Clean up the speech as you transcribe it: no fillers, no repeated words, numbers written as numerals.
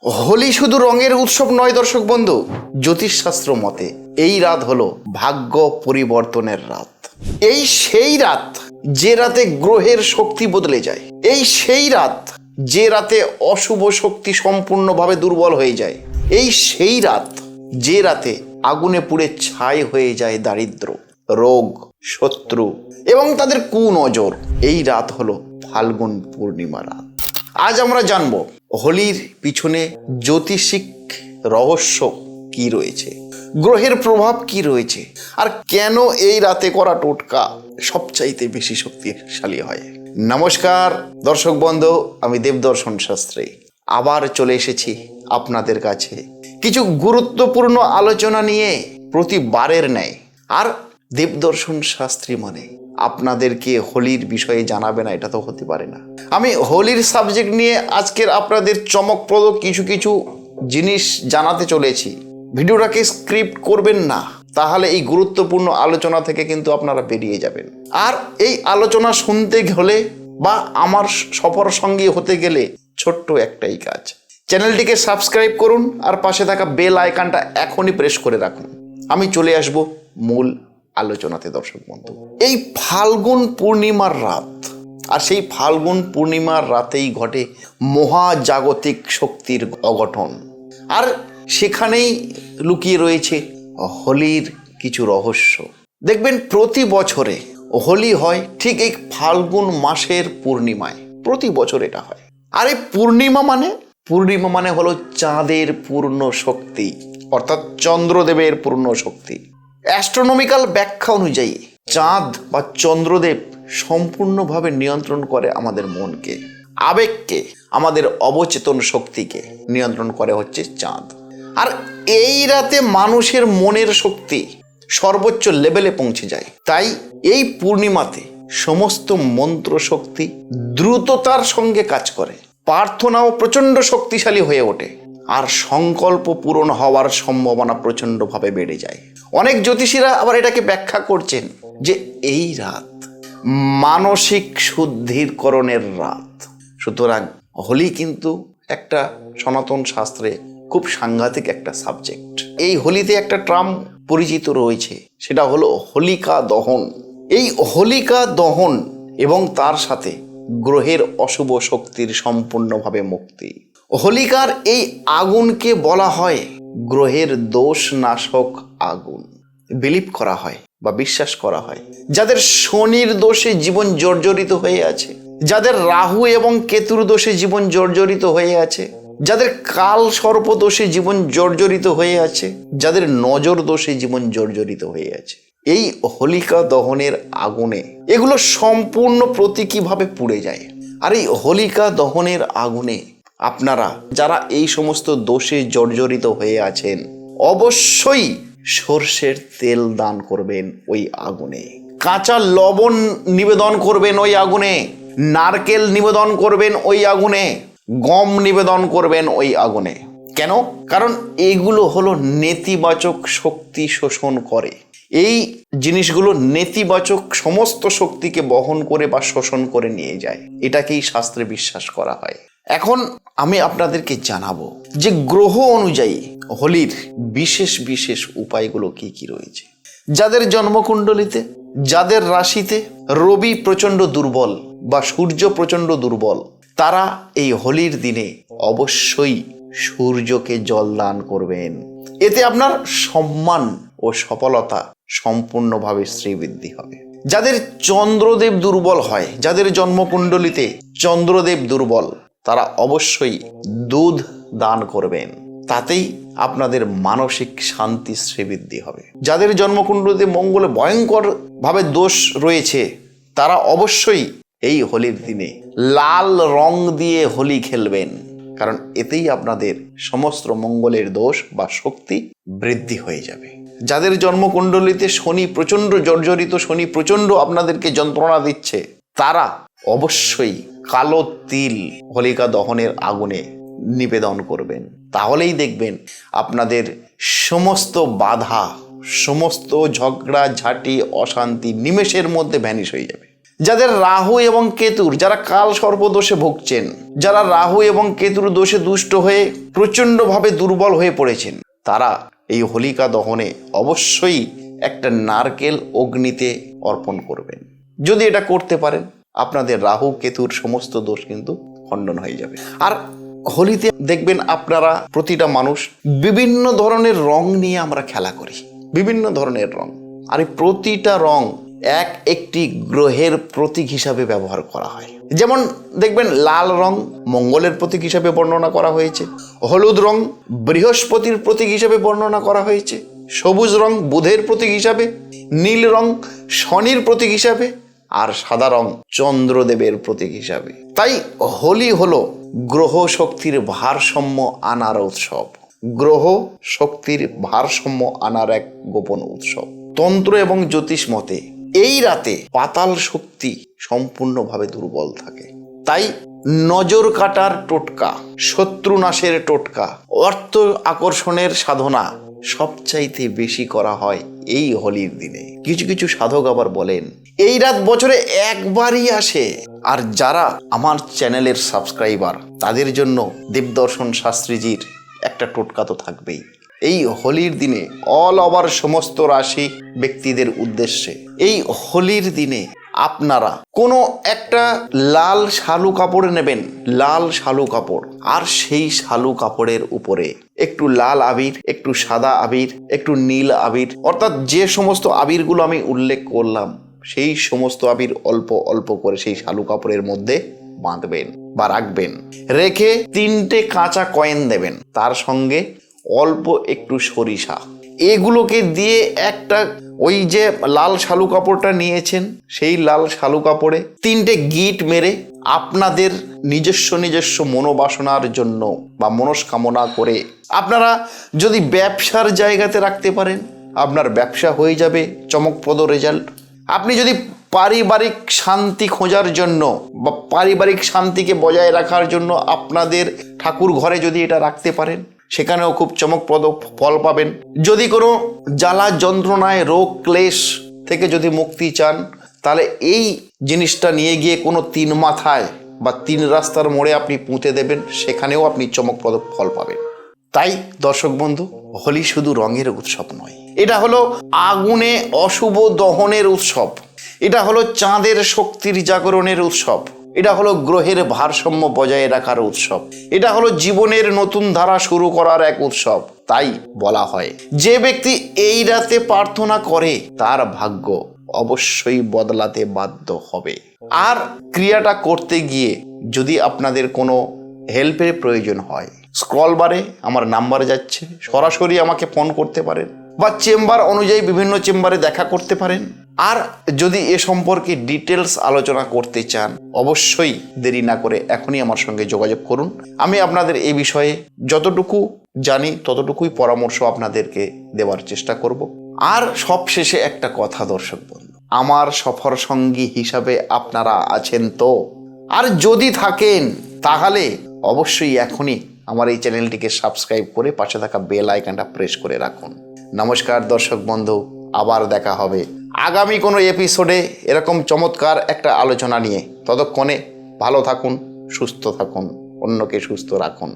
হোলি শুধু রঙের উৎসব নয় দর্শক বন্ধু, জ্যোতিষশাস্ত্র মতে এই রাত হলো ভাগ্য পরিবর্তনের রাত। এই সেই রাত যে রাতে গ্রহের শক্তি বদলে যায়। এই সেই রাত যে রাতে অশুভ শক্তি সম্পূর্ণভাবে দুর্বল হয়ে যায়। এই সেই রাত যে রাতে আগুনে পুড়ে ছাই হয়ে যায় দারিদ্র, রোগ, শত্রু এবং তাদের কুনজর। এই রাত হলো ফাল্গুন পূর্ণিমা রাত। আজ আমরা জানবো হোলির পিছনে জ্যোতিষিক রহস্য কি রয়েছে, গ্রহের প্রভাব কি রয়েছে, আর কেন এই রাতে করা টোটকা সবচাইতে বেশি শক্তিশালী হয়। নমস্কার দর্শক বন্ধু, আমি দেবদর্শন শাস্ত্রী আবার চলে এসেছি আপনাদের কাছে কিছু গুরুত্বপূর্ণ আলোচনা নিয়ে, প্রতিবারের ন্যায়। আর দেবদর্শন শাস্ত্রী মানে আপনাদেরকে হোলির বিষয়ে জানাবে না, এটা তো হতে পারে না। আমি হোলির সাবজেক্ট নিয়ে আজকের আপনাদের চমকপ্রদ কিছু কিছু জিনিস জানাতে চলেছি। ভিডিওটাকে স্ক্রিপ্ট করবেন না, তাহলে এই গুরুত্বপূর্ণ আলোচনা থেকে কিন্তু আপনারা বেরিয়ে যাবেন। আর এই আলোচনা শুনতে হলে বা আমার সফর সঙ্গী হতে গেলে ছোট্ট একটাই কাজ, চ্যানেলটিকে সাবস্ক্রাইব করুন আর পাশে থাকা বেল আইকনটা এখনই প্রেস করে রাখুন। আমি চলে আসব মূল আলোচনাতে দর্শক বন্ধু। এই ফাল্গুন পূর্ণিমার রাত, আর সেই ফাল্গুন পূর্ণিমার রাতেই ঘটে মহাজাগতিক শক্তির অঘটন। আর সেখানেই লুকিয়ে রয়েছে হোলির কিছু রহস্য। দেখবেন প্রতি বছরে হোলি হয় ঠিক এই ফাল্গুন মাসের পূর্ণিমায়, প্রতি বছর এটা হয়। আর এই পূর্ণিমা মানে হলো চাঁদের পূর্ণ শক্তি, অর্থাৎ চন্দ্রদেবের পূর্ণ শক্তি। অ্যাস্ট্রোনমিক্যাল ব্যাখ্যা অনুযায়ী চাঁদ বা চন্দ্রদেব সম্পূর্ণভাবে নিয়ন্ত্রণ করে আমাদের মনকে, আবেগকে, আমাদের অবচেতন শক্তিকে নিয়ন্ত্রণ করে হচ্ছে চাঁদ। আর এই রাতে মানুষের মনের শক্তি সর্বোচ্চ লেভেলে পৌঁছে যায়। তাই এই পূর্ণিমাতে সমস্ত মন্ত্র শক্তি দ্রুততার সঙ্গে কাজ করে, প্রার্থনাও প্রচণ্ড শক্তিশালী হয়ে ওঠে, আর সংকল্প পূরণ হওয়ার সম্ভাবনা প্রচণ্ডভাবে বেড়ে যায়। অনেক জ্যোতিষীরা আবার এটাকে ব্যাখ্যা করছেন যে এই রাত মানসিক শুদ্ধিকরণের রাত। সুতরাং হোলি কিন্তু একটা সনাতন শাস্ত্রে খুব সাংঘাতিক একটা সাবজেক্ট। এই হোলিতে একটা ট্রাম পরিচিত রয়েছে, সেটা হলো হোলিকা দহন। এই হোলিকা দহন এবং তার সাথে গ্রহের অশুভ শক্তির সম্পূর্ণভাবে মুক্তি। হোলিকার এই আগুনকে বলা হয় গ্রহের দোষ নাশক আগুন। বিলিভ করা হয় বা বিশ্বাস করা হয় যাদের শনির দোষে জীবন জর্জরিত হয়ে আছে, যাদের রাহু এবং কেতুর দোষে জীবন জর্জরিত হয়ে আছে, যাদের কাল সর্প দোষে জীবন জর্জরিত হয়ে আছে, যাদের নজর দোষে জীবন জর্জরিত হয়ে আছে, এই হোলিকা দহনের আগুনে এগুলো সম্পূর্ণ প্রতীকীভাবে পুড়ে যায়। আর এই হোলিকা দহনের আগুনে আপনারা যারা এই সমস্ত দোষে জর্জরিত হয়ে আছেন, অবশ্যই সর্ষের তেল দান করবেন ওই আগুনে, কাঁচা লবণ নিবেদন করবেন ওই আগুনে, নারকেল নিবেদন করবেন ওই আগুনে, গম নিবেদন করবেন ওই আগুনে। কেন? কারণ এগুলো হলো নেতিবাচক শক্তি শোষণ করে। এই জিনিসগুলো নেতিবাচক সমস্ত শক্তিকে বহন করে বা শোষণ করে নিয়ে যায়, এটাকেই শাস্ত্রে বিশ্বাস করা হয়। এখন আমি আপনাদেরকে জানাবো যে গ্রহ অনুযায়ী হোলির বিশেষ বিশেষ উপায়গুলো কি কি রয়েছে। যাদের জন্মকুণ্ডলিতে, যাদের রাশিতে রবি প্রচণ্ড দুর্বল বা সূর্য প্রচণ্ড দুর্বল, তারা এই হোলির দিনে অবশ্যই সূর্যকে জল দান করবেন। এতে আপনার সম্মান ও সফলতা সম্পূর্ণভাবে শ্রীবৃদ্ধি হবে। যাদের চন্দ্রদেব দুর্বল হয়, যাদের জন্মকুণ্ডলিতে চন্দ্রদেব দুর্বল, তারা অবশ্যই দুধ দান করবেন, তাতেই আপনাদের মানসিক শান্তি শ্রীবৃদ্ধি হবে। যাদের জন্মকুণ্ডলিতে মঙ্গলে ভয়ঙ্কর ভাবে দোষ রয়েছে, তারা অবশ্যই এই হোলির দিনে লাল রং দিয়ে হোলি খেলবেন, কারণ এতেই আপনাদের সমস্ত মঙ্গলের দোষ বা শক্তি বৃদ্ধি হয়ে যাবে। যাদের জন্মকুণ্ডলিতে শনি প্রচণ্ড জর্জরিত, শনি প্রচণ্ড আপনাদেরকে যন্ত্রণা দিচ্ছে, তারা অবশ্যই কালো তিল হোলিকা দহনের আগুনে নিবেদন করবেন। তাহলেই দেখবেন আপনাদের সমস্ত বাধা, সমস্ত ঝগড়া ঝাঁটি, অশান্তি নিমেষের মধ্যে ভ্যানিশ হয়ে যাবে। যাদের রাহু এবং কেতুর, যারা কাল সর্পদোষে ভুগছেন, যারা রাহু এবং কেতুর দোষে দুষ্ট হয়ে প্রচণ্ডভাবে দুর্বল হয়ে পড়েছেন, তারা এই হোলিকা দহনে অবশ্যই একটা নারকেল অগ্নিতে অর্পণ করবেন। যদি এটা করতে পারেন, আপনাদের রাহু কেতুর সমস্ত দোষ কিন্তু খণ্ডন হয়ে যাবে। আর হোলিতে দেখবেন আপনারা প্রতিটা মানুষ বিভিন্ন ধরনের রং নিয়ে আমরা খেলা করি, বিভিন্ন ধরনের রং। আর এই প্রতিটা রং এক একটি গ্রহের প্রতীক হিসাবে ব্যবহার করা হয়। যেমন দেখবেন লাল রং মঙ্গলের প্রতীক হিসাবে বর্ণনা করা হয়েছে, হলুদ রং বৃহস্পতির প্রতীক হিসাবে বর্ণনা করা হয়েছে, সবুজ রং বুধের প্রতীক হিসাবে, নীল রং শনির প্রতীক হিসাবে, আর সাদা রং চন্দ্রদেবের প্রতীক হিসাবে। তাই হোলি হলো গ্রহ শক্তির ভারসাম্য আনার উৎসব, গ্রহ শক্তির ভারসাম্য আনার এক গোপন উৎসব। তন্ত্র এবং জ্যোতিষ মতে এই রাতে পাতাল শক্তি সম্পূর্ণভাবে দুর্বল থাকে। তাই নজর কাটার টোটকা, শত্রু নাশের টোটকা, অর্থ আকর্ষণের সাধনা সবচাইতে বেশি করা হয় এই হোলির দিনে। কিছু কিছু সাধক আবার বলেন এই রাত বছরে একবারই আসে। আর যারা আমার চ্যানেলের সাবস্ক্রাইবার, তাদের জন্য দেবদর্শন শাস্ত্রীজির একটা টোটকা তো থাকবেই। এই হোলির দিনে অল ওভার সমস্ত রাশি ব্যক্তিদের উদ্দেশ্যে এই হোলির দিনে আপনারা কোনো একটা লাল শালু কাপড় নেবেন, লাল শালু কাপড়, আর সেই শালু কাপড়ের উপরে একটু লাল আবির, একটু সাদা আবির, একটু নীল আবির, অর্থাৎ যে সমস্ত আবিরগুলো আমি উল্লেখ করলাম সেই সমস্ত আবির অল্প অল্প করে সেই শালু কাপড়ের মধ্যে বাঁধবেন বা রাখবেন। রেখে 3টে কাঁচা কয়েন দেবেন, তার সঙ্গে অল্প একটু সরিষা, এগুলোকে দিয়ে একটা ওই যে লাল শালু কাপড়টা নিয়েছেন সেই লাল শালু কাপড়ে 3টে গিট মেরে আপনাদের নিজস্ব মনোবাসনার জন্য বা মনস্কামনা করে আপনারা যদি ব্যবসার জায়গাতে রাখতে পারেন, আপনার ব্যবসা হয়ে যাবে চমকপ্রদ রেজাল্ট। আপনি যদি পারিবারিক শান্তি খোঁজার জন্য বা পারিবারিক শান্তিকে বজায় রাখার জন্য আপনাদের ঠাকুর ঘরে যদি এটা রাখতে পারেন, সেখানেও খুব চমকপ্রদ ফল পাবেন। যদি কোনো জ্বালা যন্ত্রণায় রোগ ক্লেশ থেকে যদি মুক্তি চান, তাহলে এই জিনিসটা নিয়ে গিয়ে কোনো 3 মাথায় বা 3 রাস্তার মোড়ে আপনি পুঁতে দেবেন, সেখানেও আপনি চমকপ্রদ ফল পাবেন। তাই দর্শক বন্ধু, হোলি শুধু রঙের উৎসব নয়, এটা হলো আগুনে অশুভ দহনের উৎসব, এটা হলো চাঁদের শক্তির জাগরণের উৎসব, এটা হলো গ্রহের ভারসাম্য বজায় রাখার উৎসব, এটা হলো জীবনের নতুন ধারা শুরু করার এক উৎসব। তাই বলা হয় যে ব্যক্তি এই রাতে প্রার্থনা করে তার ভাগ্য অবশ্যই বদলাতে বাধ্য হবে। আর ক্রিয়াটা করতে গিয়ে যদি আপনাদের কোনো হেল্পের প্রয়োজন হয়, স্ক্রল বারে আমার নাম্বার যাচ্ছে, সরাসরি আমাকে ফোন করতে পারেন বা চেম্বার অনুযায়ী বিভিন্ন চেম্বারে দেখা করতে পারেন। আর যদি এ সম্পর্কে ডিটেলস আলোচনা করতে চান, অবশ্যই দেরি না করে এখনই আমার সঙ্গে যোগাযোগ করুন। আমি আপনাদের এই বিষয়ে যতটুকু জানি ততটুকুই পরামর্শ আপনাদেরকে দেওয়ার চেষ্টা করব। আর সবশেষে একটা কথা দর্শক বন্ধু, আমার সফর সঙ্গী হিসাবে আপনারা আছেন তো? আর যদি থাকেন তাহলে অবশ্যই এখনই আমার এই চ্যানেলটিকে সাবস্ক্রাইব করে পাশে থাকা বেল আইকনটা প্রেস করে রাখুন। নমস্কার দর্শক বন্ধু, আবার দেখা হবে আগামী কোনো এপিসোডে এরকম চমৎকার একটা আলোচনা নিয়ে। ততক্ষণে ভালো থাকুন, সুস্থ থাকুন, অন্যকে সুস্থ রাখুন।